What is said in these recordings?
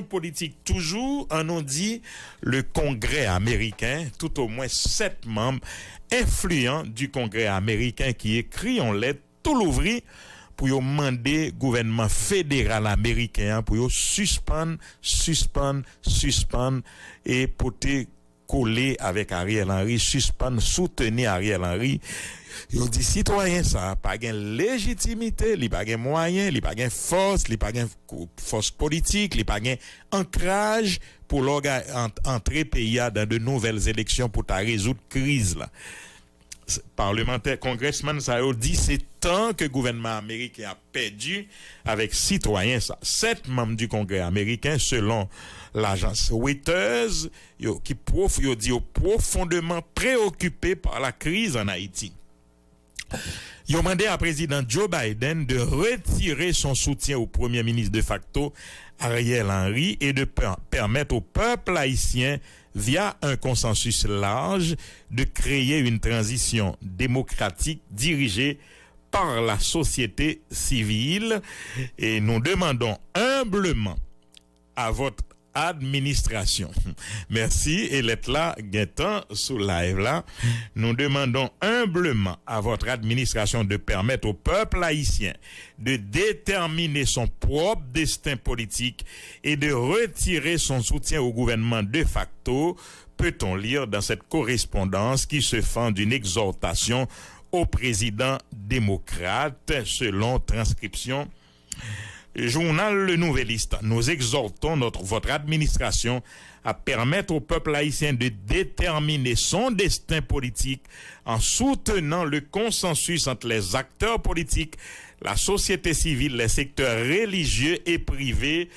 politique toujours, on nous dit le Congrès américain, tout au moins 7 membres influents du Congrès américain qui écrit en lettre tout l'ouvrir pour demander gouvernement fédéral américain pour suspendre et pour coller avec Ariel Henry, suspendre, soutenir Ariel Henry. Ils dit citoyen ça pas gain légitimité, il pas gain moyen, il pas gain force, il pas gain force politique, il pas gain ancrage pour entrer pays dans de nouvelles élections pour ta résoudre crise là. Parlementaire congressman ça dit c'est tant que le gouvernement américain a perdu avec citoyens ça 7 membres du Congrès américain selon l'agence Reuters qui dit profondément préoccupés par la crise en Haïti. Ils ont demandé à président Joe Biden de retirer son soutien au premier ministre de facto Ariel Henry et de permettre au peuple haïtien via un consensus large de créer une transition démocratique dirigée par la société civile et nous demandons humblement à votre administration. Merci et l'être là Gaëtan sous live là. Nous demandons humblement à votre administration de permettre au peuple haïtien de déterminer son propre destin politique et de retirer son soutien au gouvernement de facto, peut-on lire dans cette correspondance qui se fend d'une exhortation au président démocrate selon transcription Journal Le Nouvelliste. Nous exhortons votre administration à permettre au peuple haïtien de déterminer son destin politique en soutenant le consensus entre les acteurs politiques, la société civile, les secteurs religieux et privés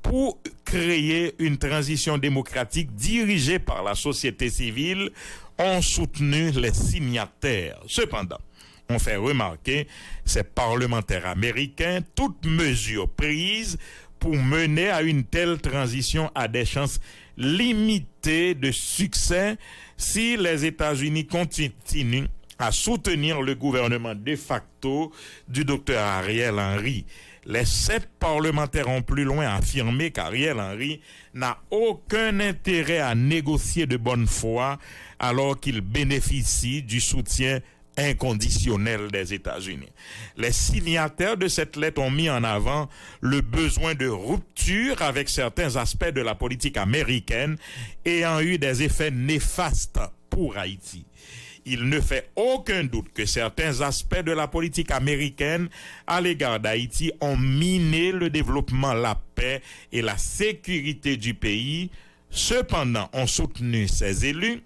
pour créer une transition démocratique dirigée par la société civile, ont soutenu les signataires. Cependant, on fait remarquer ces parlementaires américains, toutes mesures prises pour mener à une telle transition a des chances limitées de succès si les États-Unis continuent à soutenir le gouvernement de facto du docteur Ariel Henry. Les 7 parlementaires ont plus loin affirmé qu'Ariel Henry n'a aucun intérêt à négocier de bonne foi alors qu'il bénéficie du soutien inconditionnel des États-Unis. Les signataires de cette lettre ont mis en avant le besoin de rupture avec certains aspects de la politique américaine ayant eu des effets néfastes pour Haïti. Il ne fait aucun doute que certains aspects de la politique américaine à l'égard d'Haïti ont miné le développement, la paix et la sécurité du pays. Cependant, ont soutenu ces élus.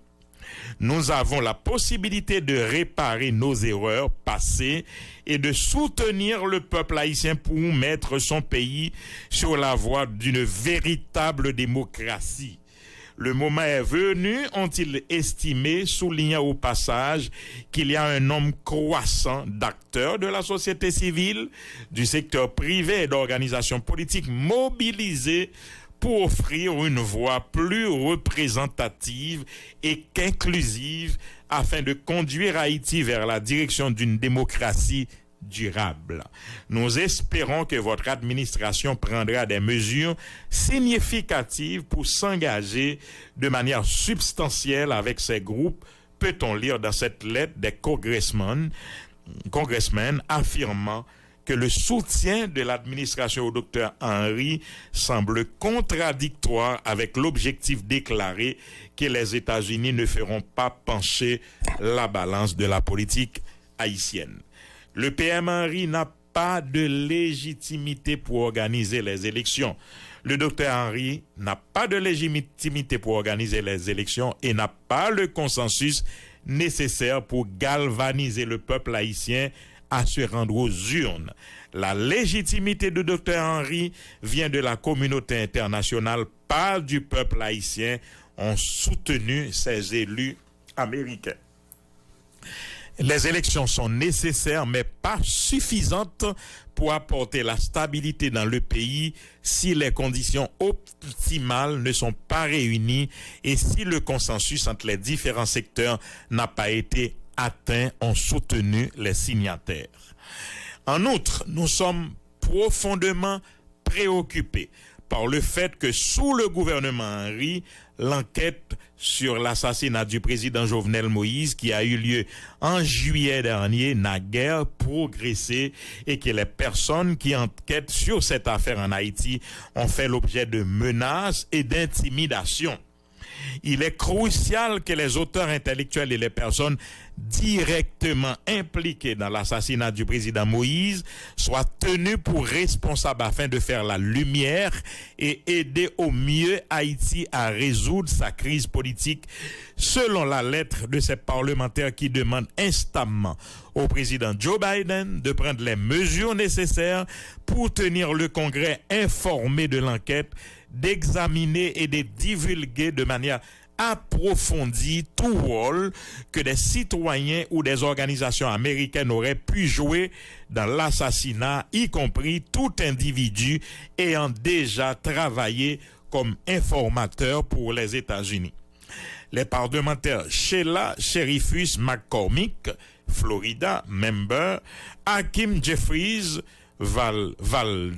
Nous avons la possibilité de réparer nos erreurs passées et de soutenir le peuple haïtien pour mettre son pays sur la voie d'une véritable démocratie. Le moment est venu, ont-ils estimé, soulignant au passage qu'il y a un nombre croissant d'acteurs de la société civile, du secteur privé et d'organisations politiques mobilisés pour offrir une voix plus représentative et qu'inclusive afin de conduire Haïti vers la direction d'une démocratie durable. Nous espérons que votre administration prendra des mesures significatives pour s'engager de manière substantielle avec ces groupes, peut-on lire dans cette lettre des congressmen affirmant que le soutien de l'administration au docteur Henry semble contradictoire avec l'objectif déclaré que les États-Unis ne feront pas pencher la balance de la politique haïtienne. Le PM Henry n'a pas de légitimité pour organiser les élections. Le docteur Henry n'a pas de légitimité pour organiser les élections et n'a pas le consensus nécessaire pour galvaniser le peuple haïtien à se rendre aux urnes. La légitimité du docteur Henry vient de la communauté internationale, pas du peuple haïtien, ont soutenu ces élus américains. Les élections sont nécessaires, mais pas suffisantes pour apporter la stabilité dans le pays si les conditions optimales ne sont pas réunies et si le consensus entre les différents secteurs n'a pas été atteint, ont soutenu les signataires. En outre, nous sommes profondément préoccupés par le fait que sous le gouvernement Henry, l'enquête sur l'assassinat du président Jovenel Moïse qui a eu lieu en juillet dernier n'a guère progressé et que les personnes qui enquêtent sur cette affaire en Haïti ont fait l'objet de menaces et d'intimidations. Il est crucial que les auteurs intellectuels et les personnes directement impliquées dans l'assassinat du président Moïse soient tenus pour responsables afin de faire la lumière et aider au mieux Haïti à résoudre sa crise politique, selon la lettre de ces parlementaires qui demandent instamment au président Joe Biden de prendre les mesures nécessaires pour tenir le Congrès informé de l'enquête, d'examiner et de divulguer de manière approfondie tout rôle que des citoyens ou des organisations américaines auraient pu jouer dans l'assassinat, y compris tout individu ayant déjà travaillé comme informateur pour les États-Unis. Les parlementaires Sheila Sheriffus McCormick, Florida, member, Hakeem Jeffries, Val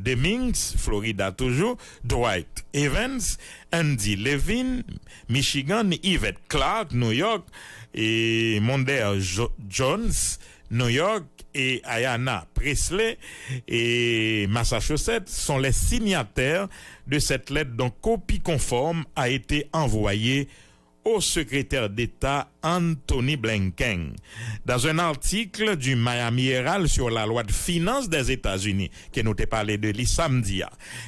Demings, Florida toujours, Dwight Evans, Andy Levin, Michigan, Yvette Clark, New York, et Mondaire Jones, New York, et Ayanna Presley, et Massachusetts sont les signataires de cette lettre dont copie conforme a été envoyée au secrétaire d'État Anthony Blinken. Dans un article du Miami Herald sur la loi de finances des États-Unis, que nous t'ai parlé de samedi,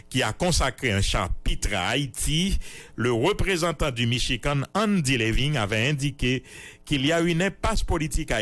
qui a consacré un chapitre à Haïti, le représentant du Michigan, Andy Levin, avait indiqué qu'il y a une impasse politique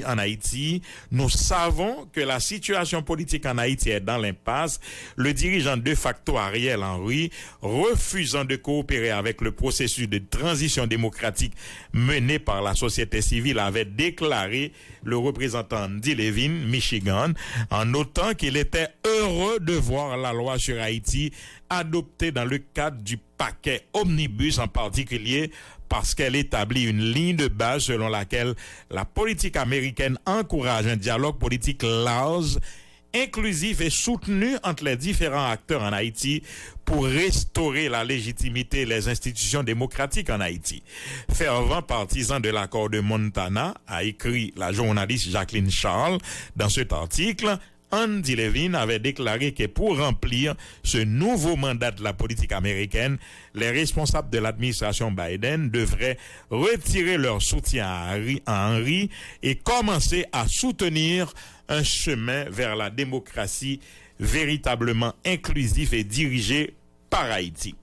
en Haïti. Nous savons que la situation politique en Haïti est dans l'impasse. Le dirigeant de facto Ariel Henry, refusant de coopérer avec le processus de transition démocratique mené par la société civile, avait déclaré le représentant Andy Levin, Michigan, en notant qu'il était heureux de voir la loi sur Haïti adoptée dans le cadre du paquet Omnibus en particulier, parce qu'elle établit une ligne de base selon laquelle la politique américaine encourage un dialogue politique large, inclusif et soutenu entre les différents acteurs en Haïti pour restaurer la légitimité et les institutions démocratiques en Haïti. Fervent partisan de l'accord de Montana, a écrit la journaliste Jacqueline Charles dans cet article, Andy Levin avait déclaré que pour remplir ce nouveau mandat de la politique américaine, les responsables de l'administration Biden devraient retirer leur soutien à Henry et commencer à soutenir un chemin vers la démocratie véritablement inclusif et dirigé par Haïti.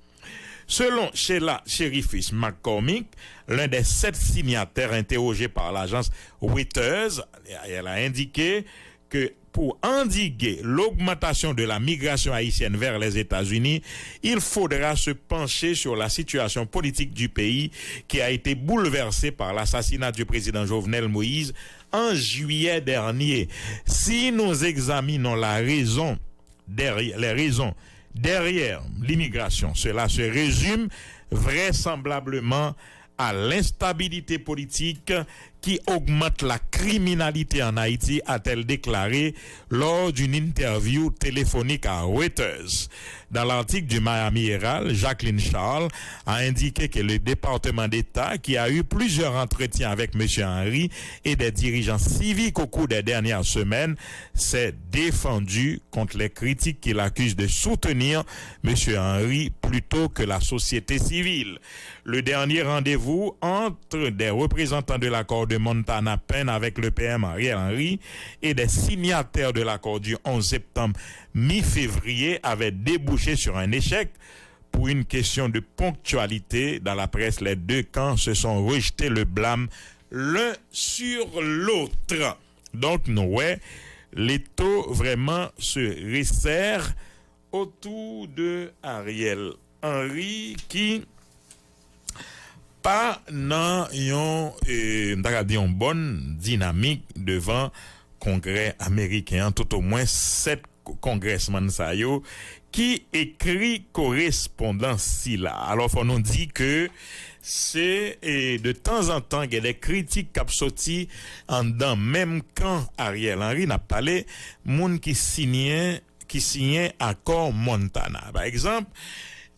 Selon Sheila Sheriffus McCormick, l'un des 7 signataires interrogés par l'agence Reuters, elle a indiqué que pour endiguer l'augmentation de la migration haïtienne vers les États-Unis, il faudra se pencher sur la situation politique du pays qui a été bouleversée par l'assassinat du président Jovenel Moïse en juillet dernier. Si nous examinons les raisons derrière l'immigration, cela se résume vraisemblablement à l'instabilité politique qui augmente la criminalité en Haïti, a-t-elle déclaré lors d'une interview téléphonique à Reuters. Dans l'article du Miami Herald, Jacqueline Charles a indiqué que le département d'État, qui a eu plusieurs entretiens avec M. Henry et des dirigeants civiques au cours des dernières semaines, s'est défendu contre les critiques qu'il accuse de soutenir M. Henry plutôt que la société civile. Le dernier rendez-vous entre des représentants de l'accord de Montana peine avec le PM Ariel Henry et des signataires de l'accord du 11 septembre mi-février avait débouché sur un échec. Pour une question de ponctualité, dans la presse, les deux camps se sont rejetés le blâme l'un sur l'autre. Donc, les taux vraiment se resserrent autour de Ariel Henry qui pas dans une bonne dynamique devant Congrès américain, tout au moins 7 congressmen sa yo qui écrit correspondance si là. Alors faut nous dire que c'est de temps en temps il y a des critiques qui sorti en dans même quand Ariel Henry n'a parlé monde qui signait qui signent accord Montana. Par exemple,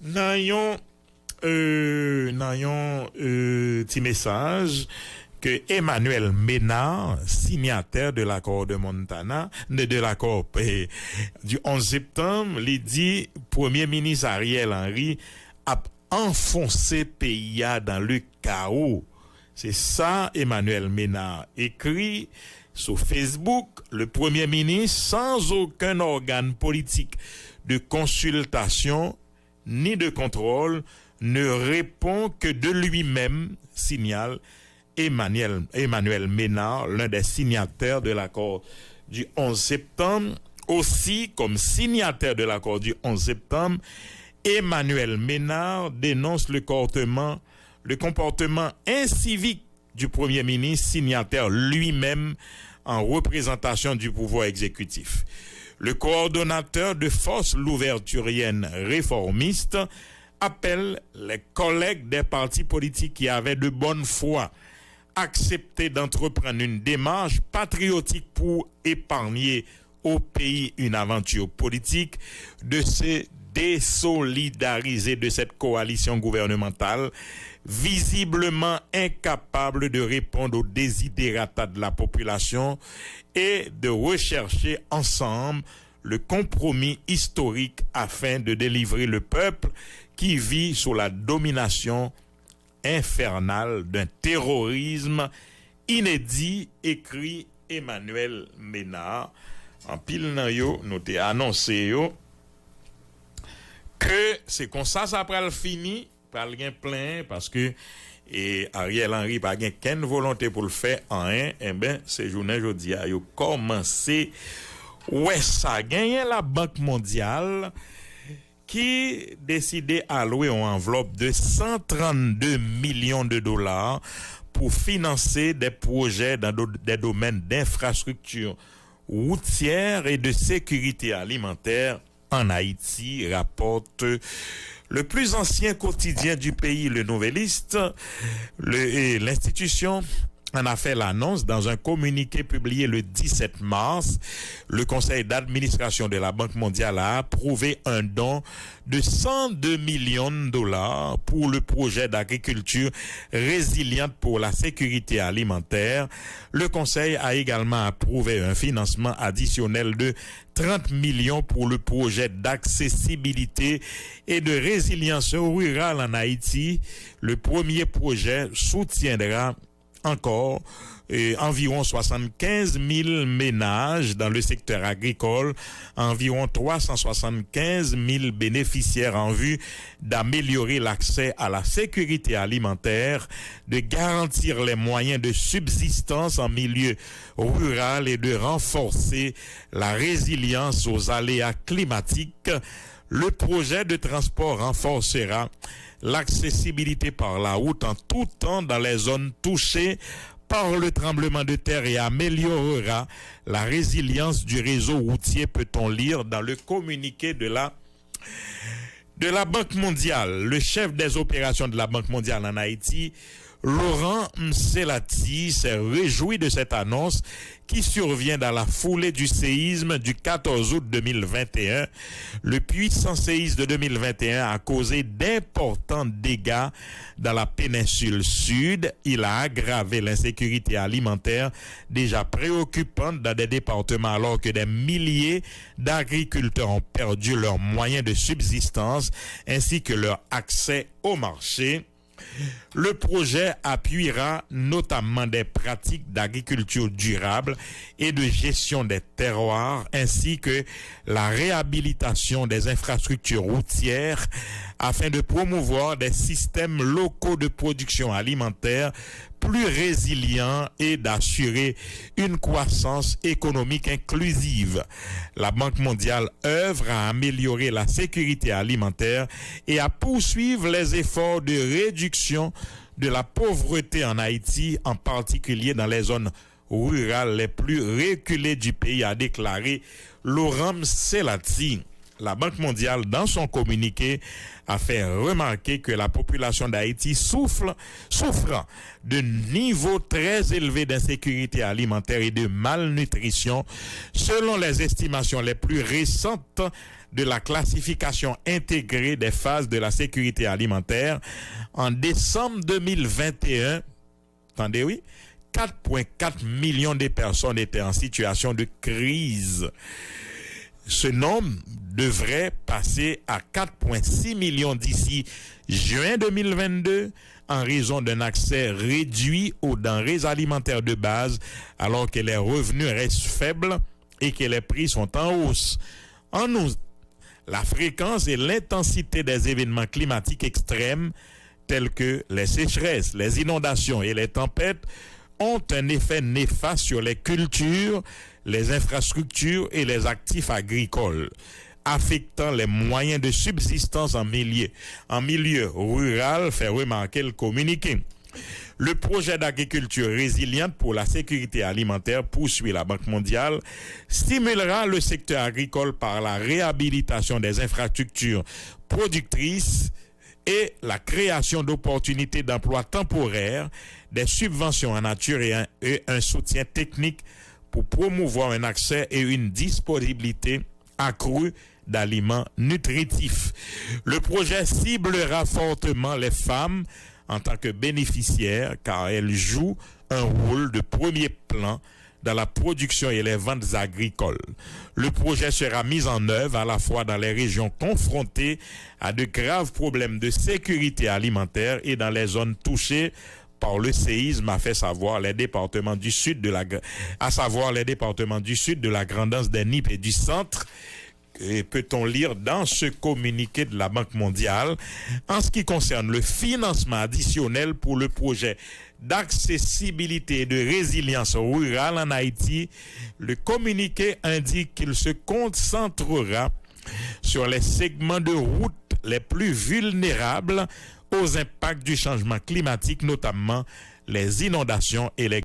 dans un petit message que Emmanuel Ménard, signataire de l'accord de Montana, de l'accord du 11 septembre, il dit Premier ministre Ariel Henry a enfoncé pays dans le chaos. C'est ça Emmanuel Ménard écrit sur Facebook. Le Premier ministre, sans aucun organe politique de consultation ni de contrôle, ne répond que de lui-même, signale Emmanuel Ménard, l'un des signataires de l'accord du 11 septembre. Aussi, comme signataire de l'accord du 11 septembre, Emmanuel Ménard dénonce le comportement incivique du Premier ministre, signataire lui-même en représentation du pouvoir exécutif. Le coordonnateur de force louverturienne réformiste appelle les collègues des partis politiques qui avaient de bonne foi accepté d'entreprendre une démarche patriotique pour épargner au pays une aventure politique de se désolidariser de cette coalition gouvernementale visiblement incapable de répondre aux desiderata de la population et de rechercher ensemble le compromis historique afin de délivrer le peuple qui vit sous la domination infernale d'un terrorisme inédit, écrit Emmanuel Ménard. En pile nan yo, nous t'ai annoncé yo que c'est comme ça pral fini, pral gen plein parce que Ariel Henry pas gen ken volonté pour le faire en un, et ben ces journée jodi a yo commencé ouais ça gagné la Banque mondiale qui décidait allouer une enveloppe de 132 millions de dollars pour financer des projets dans des domaines d'infrastructure routière et de sécurité alimentaire en Haïti, rapporte le plus ancien quotidien du pays, le Nouvelliste. L'institution en a fait l'annonce dans un communiqué publié le 17 mars. Le conseil d'administration de la Banque mondiale a approuvé un don de 102 millions de dollars pour le projet d'agriculture résiliente pour la sécurité alimentaire. Le conseil a également approuvé un financement additionnel de 30 millions pour le projet d'accessibilité et de résilience rurale en Haïti. Le premier projet soutiendra encore environ 75 000 ménages dans le secteur agricole, environ 375 000 bénéficiaires en vue d'améliorer l'accès à la sécurité alimentaire, de garantir les moyens de subsistance en milieu rural et de renforcer la résilience aux aléas climatiques. Le projet de transport renforcera l'accessibilité par la route en tout temps dans les zones touchées par le tremblement de terre et améliorera la résilience du réseau routier, peut-on lire dans le communiqué de la Banque mondiale. Le chef des opérations de la Banque mondiale en Haïti, Laurent Mselati, s'est réjoui de cette annonce qui survient dans la foulée du séisme du 14 août 2021. Le puissant séisme de 2021 a causé d'importants dégâts dans la péninsule sud. Il a aggravé l'insécurité alimentaire déjà préoccupante dans des départements alors que des milliers d'agriculteurs ont perdu leurs moyens de subsistance ainsi que leur accès au marché. Le projet appuiera notamment des pratiques d'agriculture durable et de gestion des terroirs ainsi que la réhabilitation des infrastructures routières afin de promouvoir des systèmes locaux de production alimentaire plus résilients et d'assurer une croissance économique inclusive. La Banque mondiale œuvre à améliorer la sécurité alimentaire et à poursuivre les efforts de réduction de la pauvreté en Haïti, en particulier dans les zones rurales les plus reculées du pays, a déclaré Laurent Mselati. la Banque mondiale, dans son communiqué, a fait remarquer que la population d'Haïti souffre de niveaux très élevés d'insécurité alimentaire et de malnutrition, selon les estimations les plus récentes de la classification intégrée des phases de la sécurité alimentaire. En décembre 2021, attendez, oui, 4,4 millions de personnes étaient en situation de crise. Ce nombre devrait passer à 4,6 millions d'ici juin 2022 en raison d'un accès réduit aux denrées alimentaires de base alors que les revenus restent faibles et que les prix sont en hausse. En outre, la fréquence et l'intensité des événements climatiques extrêmes tels que les sécheresses, les inondations et les tempêtes ont un effet néfaste sur les cultures, les infrastructures et les actifs agricoles, affectant les moyens de subsistance en milieu rural, fait remarquer le communiqué. Le projet d'agriculture résiliente pour la sécurité alimentaire, poursuit la Banque mondiale, stimulera le secteur agricole par la réhabilitation des infrastructures productrices et la création d'opportunités d'emploi temporaires, des subventions en nature et un soutien technique pour promouvoir un accès et une disponibilité accrue d'aliments nutritifs. Le projet ciblera fortement les femmes en tant que bénéficiaires car elles jouent un rôle de premier plan dans la production et les ventes agricoles. Le projet sera mis en œuvre à la fois dans les régions confrontées à de graves problèmes de sécurité alimentaire et dans les zones touchées par le séisme, a fait savoir les départements du sud de la Grand'Anse, des Nippes et du Centre. Et peut-on lire dans ce communiqué de la Banque mondiale. En ce qui concerne le financement additionnel pour le projet d'accessibilité et de résilience rurale en Haïti, le communiqué indique qu'il se concentrera sur les segments de route les plus vulnérables aux impacts du changement climatique, notamment les inondations et les